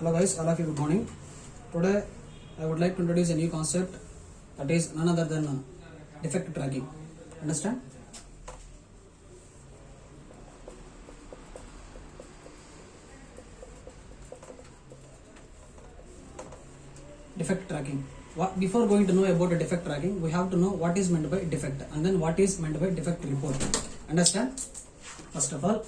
Hello guys, all of you good morning. Today I would like to introduce a new concept, that is none other than defect tracking. Understand? Defect tracking. Before going to know about a defect tracking, we have to know what is meant by defect and then what is meant by defect report. Understand? First of all,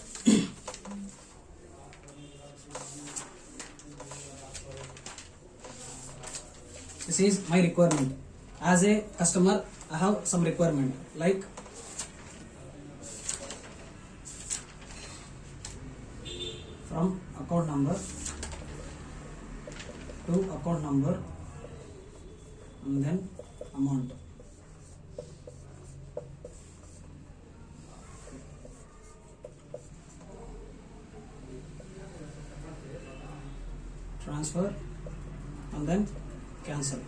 this is my requirement. As a customer, I have some requirement like from account number to account number and then amount. Transfer and then cancel.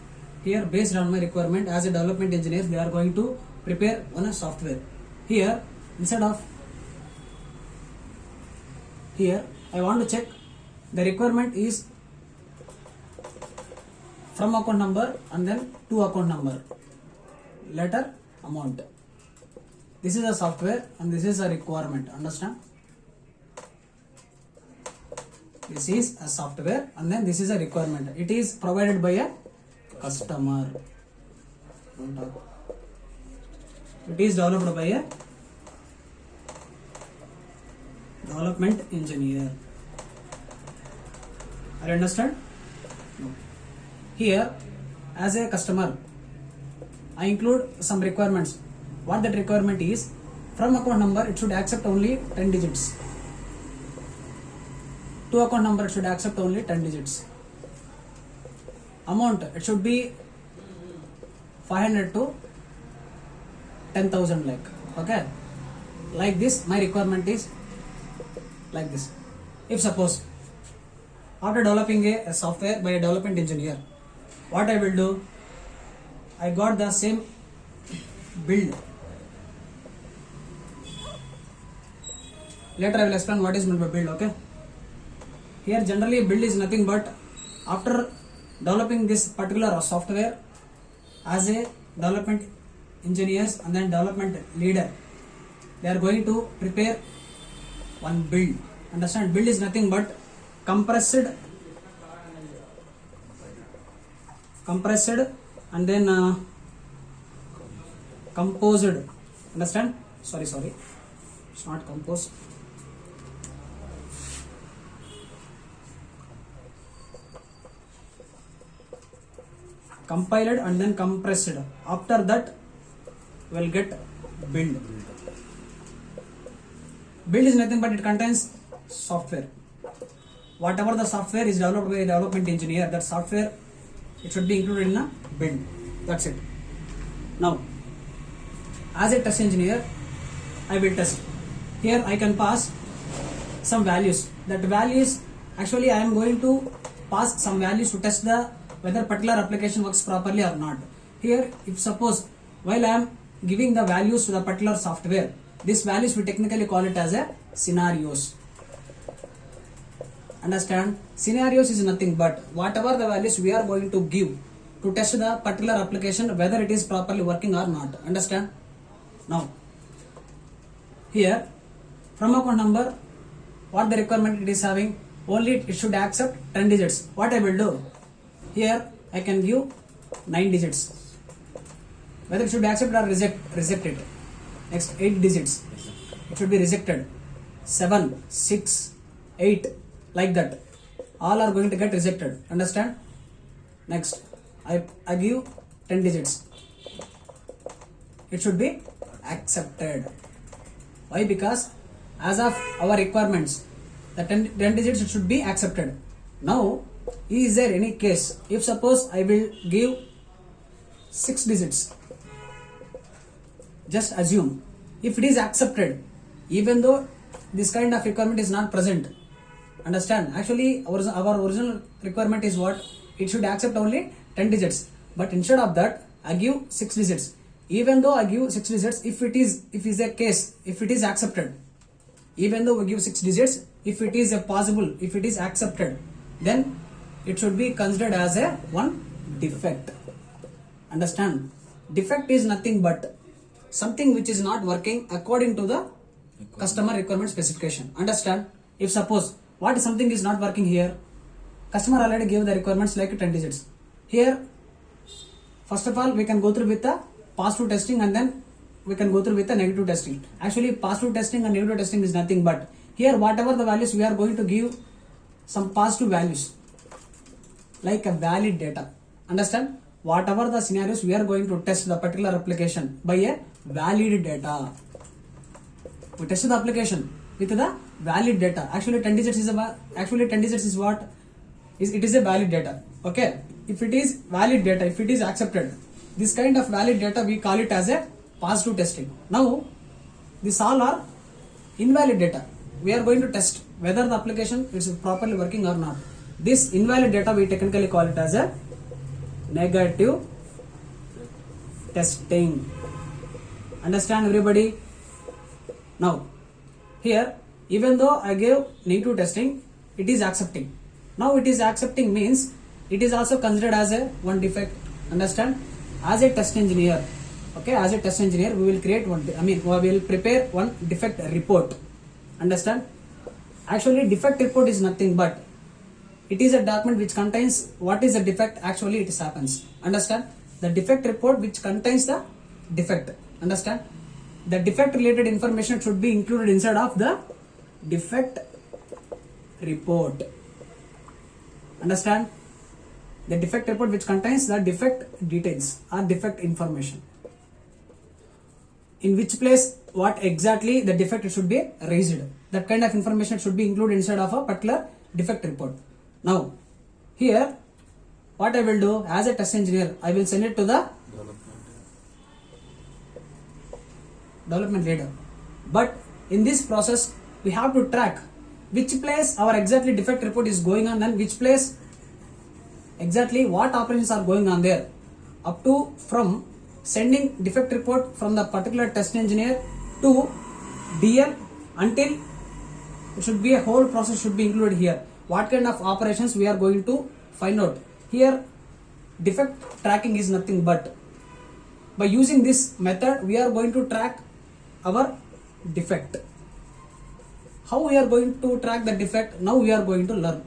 Here, based on my requirement as a development engineer, they are going to prepare one software. Here, instead of here, I want to check the requirement is from account number and then to account number, letter, amount. This is a software and this is a requirement. Understand? This is a software and then this is a requirement. It is provided by a customer. It is developed by a development engineer. Are you understand? No. Here, as a customer, I include some requirements. What that requirement is, from account number it should accept only 10 digits. To account number it should accept only 10 digits. Amount it should be 500 to 10,000 like. Okay, like this my requirement is like this. If suppose after developing a software by a development engineer, what I will do, I got the same build. Later I will explain what is meant by build. Okay, here generally build is nothing but after developing this particular software as a development engineers and then development leader, they are going to prepare one build. Understand? Build is nothing but compressed and then composed. Understand? Sorry, it's not composed. Compiled and then compressed. After that, we will get build. Build is nothing but it contains software. Whatever the software is developed by a development engineer, that software it should be included in a build. That's it. Now, as a test engineer, I will test. Here I can pass some values. That values, actually I am going to pass some values to test the whether particular application works properly or not. Here, if suppose while I am giving the values to the particular software, these values we technically call it as a scenarios. Understand? Scenarios is nothing but whatever the values we are going to give to test the particular application whether it is properly working or not. Understand? Now, here from account number, what the requirement it is having, only it should accept 10 digits. What I will do, here I can give 9 digits. Whether it should be accepted or reject it. Next 8 digits. It should be rejected. 7, 6, 8, like that. All are going to get rejected. Understand? Next, I give 10 digits. It should be accepted. Why? Because as of our requirements, the 10 digits it should be accepted. Now, is there any case if suppose I will give 6 digits? Just assume if it is accepted, even though this kind of requirement is not present. Understand? Actually, our original requirement is what? It should accept only 10 digits. But instead of that, I give 6 digits. Even though I give 6 digits, if it is accepted, even though we give 6 digits, if it is accepted, then it should be considered as a one defect. Understand? Defect is nothing but something which is not working according to the customer requirement specification. Understand? If suppose what something is not working here, customer already gave the requirements like 10 digits. Here, first of all, we can go through with the positive testing and then we can go through with the negative testing. Actually, positive testing and negative testing is nothing but here whatever the values we are going to give some positive values like a valid data. Understand? Whatever the scenarios we are going to test the particular application by a valid data. We test the application with the valid data. Actually 10 digits is what? It is a valid data. Okay. If it is valid data, if it is accepted, this kind of valid data we call it as a positive testing. Now these all are invalid data. We are going to test whether the application is properly working or not. This invalid data we technically call it as a negative testing. Understand everybody? Now here, even though I gave negative testing, it is accepting. Now it is accepting means it is also considered as a one defect. Understand? As a test engineer, okay, as a test engineer we will create one, we will prepare one defect report. Understand? Actually defect report is nothing but it is a document which contains what is a defect actually it happens. Understand? The defect report which contains the defect. Understand? The defect related information should be included inside of the defect report. Understand? The defect report which contains the defect details or defect information. In which place what exactly the defect should be raised. That kind of information should be included inside of a particular defect report. Now here what I will do as a test engineer, I will send it to the development leader. But in this process we have to track which place our exactly defect report is going on and which place exactly what operations are going on there, up to from sending defect report from the particular test engineer to DL until it should be a whole process should be included here. What kind of operations we are going to find out. Here defect tracking is nothing but by using this method we are going to track our defect. How we are going to track the defect? Now we are going to learn.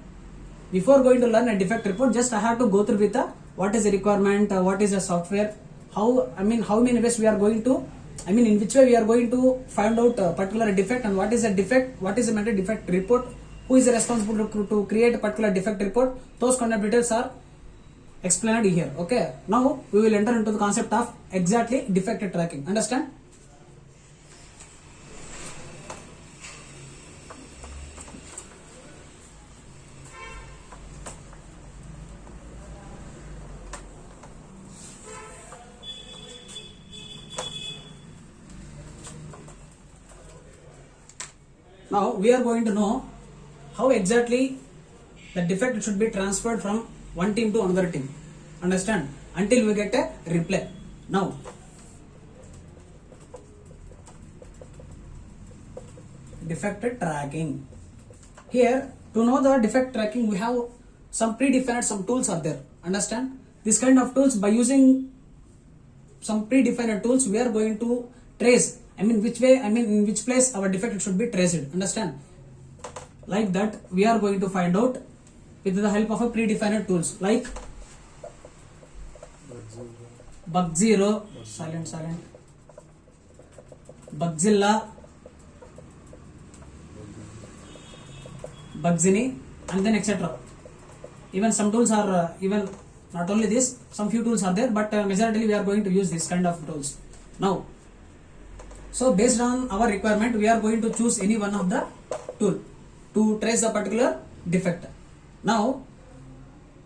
Before going to learn a defect report, just I have to go through with the what is the requirement, what is the software, how many ways we are going to, in which way we are going to find out a particular defect and what is a defect, what is a mental defect report, who is responsible to create a particular defect report. Those kind of details are explained here. Okay. Now we will enter into the concept of exactly defect tracking. Understand? Now we are going to know how exactly the defect should be transferred from one team to another team. Understand? Until we get a reply. Now defect tracking. Here to know the defect tracking we have some predefined some tools are there. Understand? This kind of tools, by using some predefined tools we are going to trace in which place our defect should be traced. Understand? Like that we are going to find out with the help of a predefined tools like Bugzero, Bugzilla, Bugzini, and then etc. Even some tools are even not only this, some few tools are there, but majorly we are going to use this kind of tools. Now, so based on our requirement, we are going to choose any one of the tool to trace a particular defect. Now,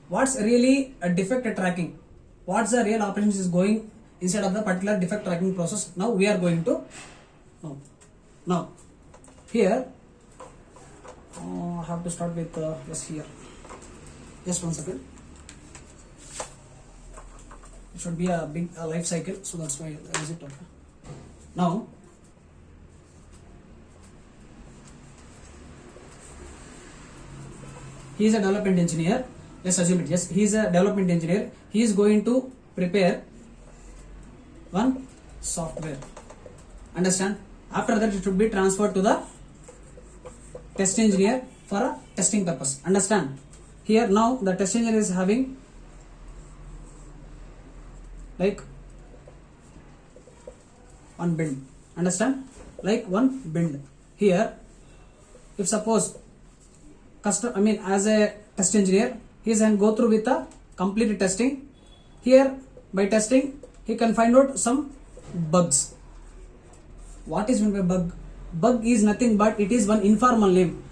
what's really a defect tracking? What's the real operations is going inside of the particular defect tracking process? Now we are going to know. Now here I have to start with yes here. Just 1 second. It should be a big life cycle, so that's why I use it. Okay. Now he is a development engineer. let's assume it, yes, he is a development engineer, he is going to prepare one software, understand. After that it should be transferred to the test engineer for a testing purpose, understand. Here now the test engineer is having like one build, understand, like one build. Here if suppose as a test engineer, he can go through with a complete testing. Here by testing he can find out some bugs. What is meant by bug? Bug is nothing but it is one informal name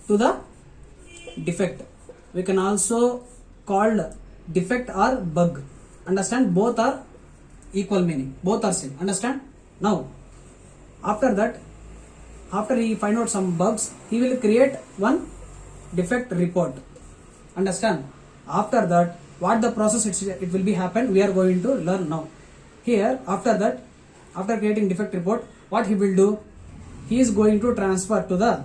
to the defect. We can also call defect or bug, understand. Both are equal meaning, both are same, understand. Now after that, after he find out some bugs, he will create one defect report, understand. After that, what the process it will be happen, we are going to learn now. Here after that, after creating defect report, what he will do, he is going to transfer to the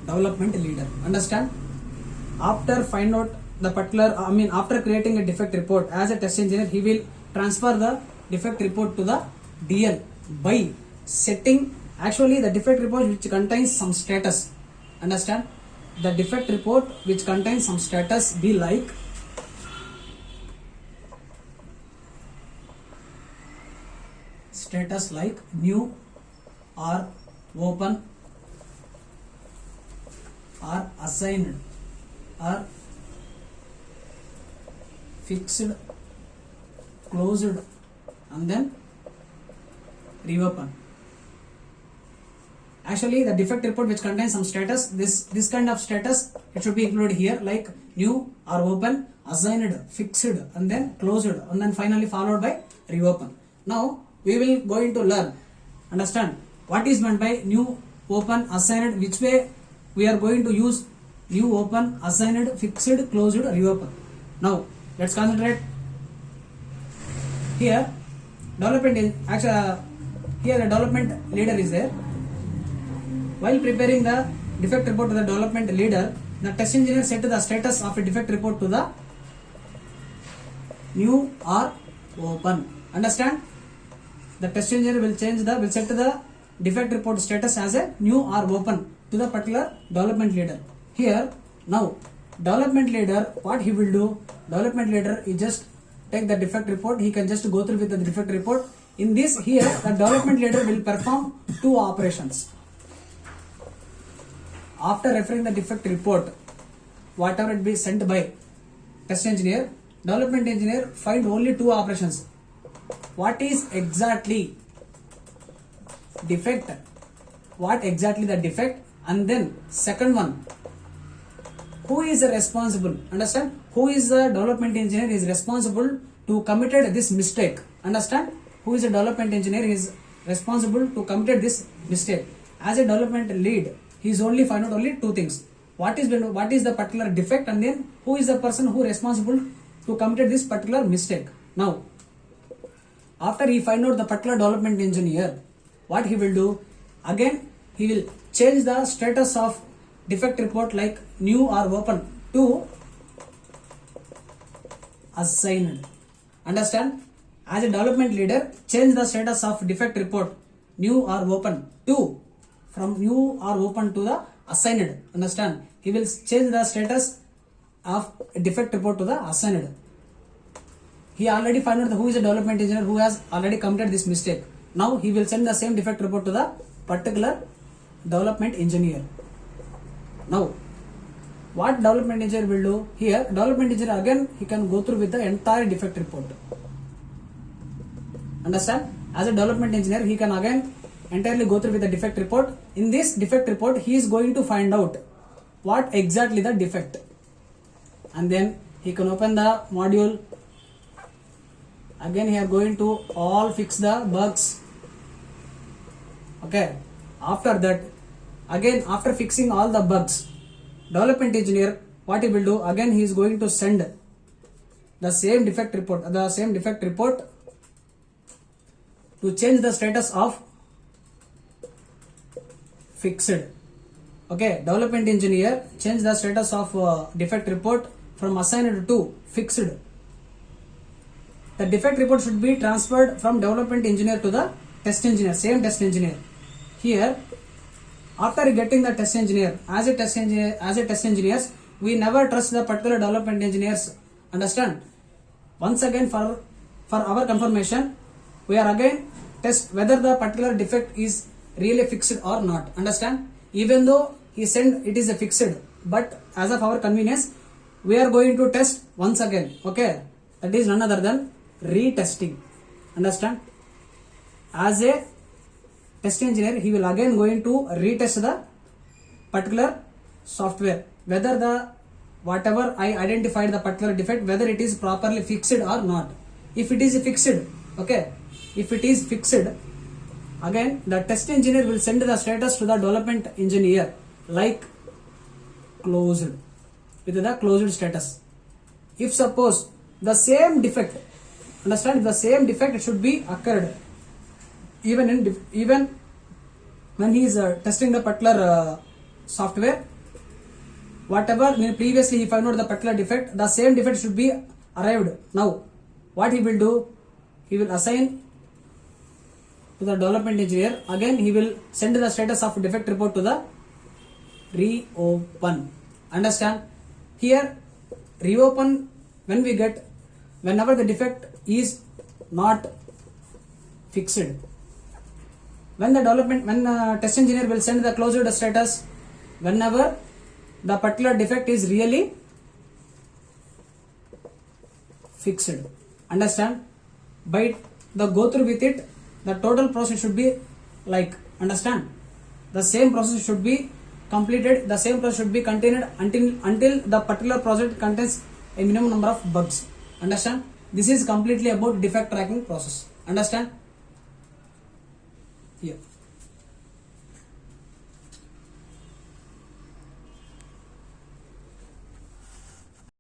development leader, understand. After find out the particular, after creating a defect report as a test engineer, he will transfer the defect report to the DL by setting actually the defect report which contains some status, understand. The defect report which contains some status be like status like new or open or assigned or fixed, closed, and then reopen. Actually the defect report which contains some status, this kind of status it should be included here, like new or open, assigned, fixed, and then closed, and then finally followed by reopen. Now we will going to learn, understand, what is meant by new, open, assigned, which way we are going to use new, open, assigned, fixed, closed, reopen. Now let's concentrate. Here development here the development leader is there. While preparing the defect report to the development leader, the test engineer set the status of a defect report to the new or open, understand. The test engineer will set the defect report status as a new or open to the particular development leader. Here now development leader, what he will do, development leader he just take the defect report, he can just go through with the defect report. In this here the development leader will perform two operations. After referring the defect report, whatever it be sent by test engineer, development engineer find only two operations. What is exactly defect, what exactly the defect, and then second one, who is responsible, understand, who is the development engineer is responsible to committed this mistake, understand, who is a development engineer is responsible to committed this mistake. As a development lead, he is only find out only two things, what is the particular defect, and then who is the person who responsible to committed this particular mistake. Now after he find out the particular development engineer, what he will do, again he will change the status of defect report like new or open to assigned, understand. As a development leader, change the status of defect report new or open to, from new or open to the assigned, understand. He will change the status of defect report to the assigned. He already found out who is a development engineer who has already committed this mistake. Now he will send the same defect report to the particular development engineer. Now what development engineer will do, here development engineer again he can go through with the entire defect report, understand. As a development engineer he can again entirely go through with the defect report. In this defect report he is going to find out what exactly the defect, and then he can open the module. Again he are going to all fix the bugs. Okay, after that, again after fixing all the bugs, development engineer what he will do, again he is going to send the same defect report to change the status of fixed. Okay, development engineer change the status of defect report from assigned to fixed. The defect report should be transferred from development engineer to the test engineer, same test engineer. Here, after getting the test engineer, as a test engineers, we never trust the particular development engineers. Understand? Once again, for our confirmation, we are again test whether the particular defect is really fixed or not. Understand? Even though he said it is a fixed, but as of our convenience, we are going to test once again. Okay, that is none other than retesting. Understand? As a test engineer, he will again going to retest the particular software whether the whatever I identified the particular defect, whether it is properly fixed or not. If it is fixed, okay, if it is fixed, again the test engineer will send the status to the development engineer like closed, with the closed status. If suppose the same defect, understand, the same defect should be occurred even when he is testing the particular software, whatever previously he found out the particular defect, the same defect should be arrived. Now what he will do, he will assign to the development engineer, again he will send the status of defect report to the reopen. Understand? Here reopen, when we get, whenever the defect is not fixed, when the test engineer will send the closed status whenever the particular defect is really fixed. Understand? By the go through with it, the total process should be like, understand, the same process should be completed, the same process should be continued until the particular project contains a minimum number of bugs. Understand? This is completely about defect tracking process. Understand? Yeah.